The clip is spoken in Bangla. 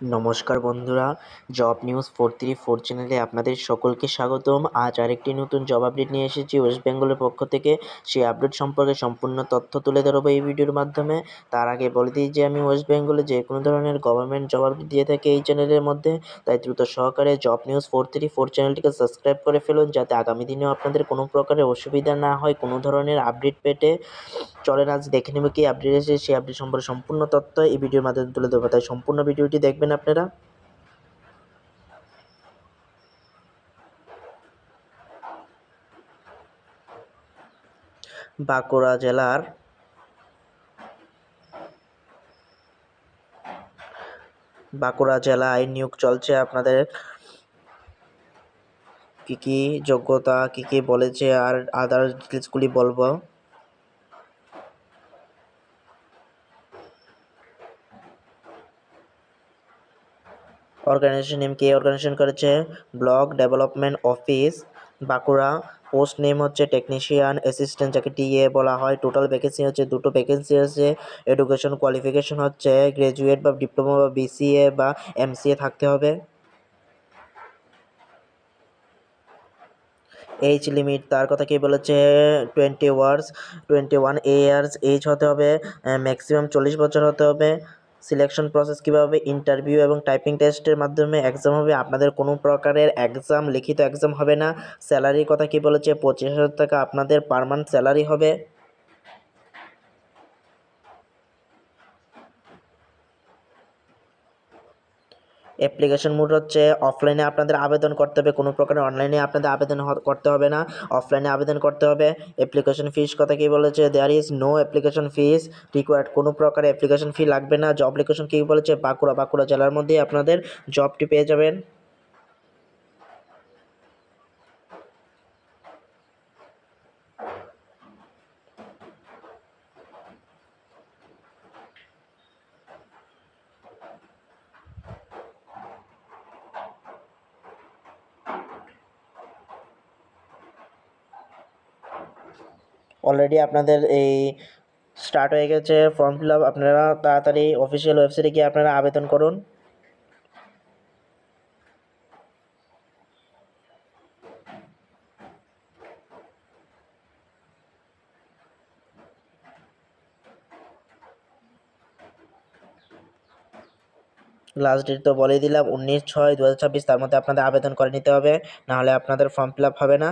নমস্কার বন্ধুরা, জব নিউজ 434 চ্যানেলে আপনাদের সকলকে স্বাগতম। আজ আরেকটি নতুন জব আপডেট নিয়ে এসেছি ওয়েস্ট বেঙ্গলের পক্ষ থেকে। সেই আপডেট সম্পর্কে সম্পূর্ণ তথ্য তুলে ধরবো এই ভিডিওর মাধ্যমে। তার আগে বলে দিই যে আমি ওয়েস্ট বেঙ্গলে যে কোনো ধরনের গভর্নমেন্ট জব আপডেট দিয়ে থাকি এই চ্যানেলের মধ্যে। তাই দ্রুত সহকারে জব নিউজ 434 চ্যানেলটিকে সাবস্ক্রাইব করে ফেলুন, যাতে আগামী দিনেও আপনাদের কোনো প্রকারের অসুবিধা না হয় কোনো ধরনের আপডেট পেতে। চলেন আজ দেখে নেব কি আপডেট এসেছে, সেই আপডেট সম্পর্কে সম্পূর্ণ তথ্য এই ভিডিওর মাধ্যমে তুলে ধরবো, তাই সম্পূর্ণ ভিডিওটি দেখবেন আপনারা। বাঁকুড়া জেলায় নিয়োগ চলছে। আপনাদের কি কি যোগ্যতা কি কি বলেছে আর আদার ডিটেলসগুলি বলবো। অর্গানাইজেশন নেম, কে অর্গানাইজেশন করেছে? Block development office Bankura. Post name হচ্ছে টেকনিশিয়ান অ্যাসিস্ট্যান্ট, যাকে টিএ বলা হয়। টোটাল ভ্যাকেন্সি হচ্ছে দুটো ভ্যাকেন্সি আছে। এডুকেশন কোয়ালিফিকেশন হচ্ছে গ্র্যাজুয়েট বা ডিপ্লোমা বা বিসিএ বা এমসিএ থাকতে হবে। এজ লিমিট, তার কথা কি বলেছে? 21 ইয়ার্স এজ হতে হবে। ম্যাক্সিমাম 40 বছর হতে হবে। সিলেকশন প্রসেস কীভাবে হবে? ইন্টারভিউ এবং টাইপিং টেস্টের মাধ্যমে এক্সাম হবে। আপনাদের কোনো প্রকারের লিখিত এক্সাম হবে না। স্যালারির কথা কি বলেছে? 25,000 টাকা আপনাদের পার মান্থ স্যালারি হবে। অ্যাপ্লিকেশন মোড হচ্ছে অফলাইনে আপনাদের আবেদন করতে হবে, কোনো প্রকারের অনলাইনে আপনাদের আবেদন করতে হবে না, অফলাইনে আবেদন করতে হবে। অ্যাপ্লিকেশন ফিস কথা কি বলেছে? There is no application fees required, কোনো প্রকার অ্যাপ্লিকেশন ফি লাগবে না। জব লোকেশন কি বলেছে? বাঁকুড়া জেলার মধ্যেই আপনাদের জবটি পেয়ে যাবেন। অলরেডি আপনাদের এই স্টার্ট হয়ে গেছে ফর্ম ফিল আপ। আপনারা তাড়াতাড়ি অফিসিয়াল ওয়েবসাইটে গিয়ে আপনারা আবেদন করুন। লাস্ট ডেট তো বলেই দিলাম 19/6/2026, তার মধ্যে আপনাদের আবেদন করে নিতে হবে, নাহলে আপনাদের ফর্ম ফিল আপ হবে না।